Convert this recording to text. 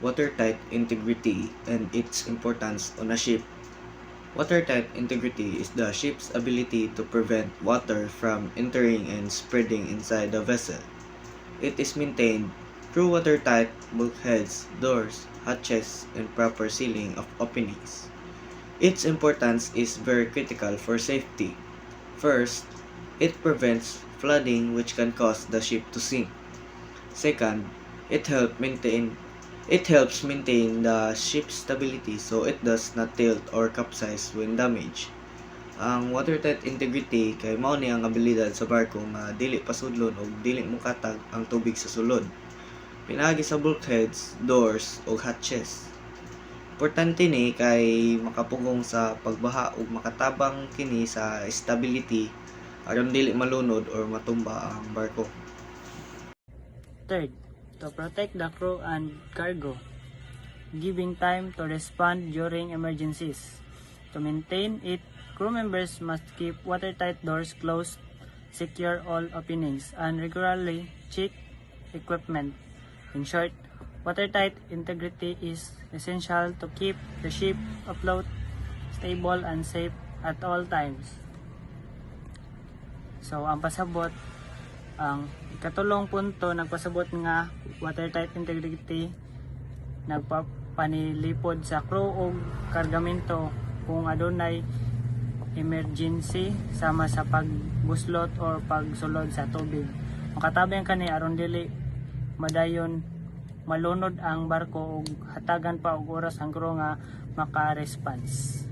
watertight integrity and its importance on a ship. Watertight integrity is the ship's ability to prevent water from entering and spreading inside the vessel. It is maintained through watertight bulkheads, doors, hatches, and proper sealing of openings. Its importance is very critical for safety. First, it prevents flooding which can cause the ship to sink. Second, it helps maintain the ship's stability so it does not tilt or capsize when damaged. Ang watertight integrity kay mao ni ang abilidad sa barko nga dili pasudlon o dili mukatag ang tubig sa sulod. Pinaagi sa bulkheads, doors ug hatches. Importante ni kay makapugong sa pagbaha ug makatabang kini sa stability aron dili malunod or matumba ang barko. Third, to protect the crew and cargo, giving time to respond during emergencies. To maintain it, crew members must keep watertight doors closed, secure all openings, and regularly check equipment. In short, watertight integrity is essential to keep the ship afloat, stable, and safe at all times. So, ang pasabot, ang ikatulong punto nagpasabot nga watertight integrity nagpapanilipod sa crew o kargamento kung adunay emergency sama sa pagbuslot or pagsulod sa tubig. Makatabang kani aron dili madayon malunod ang barko ug hatagan pa og oras ang crew nga maka-response.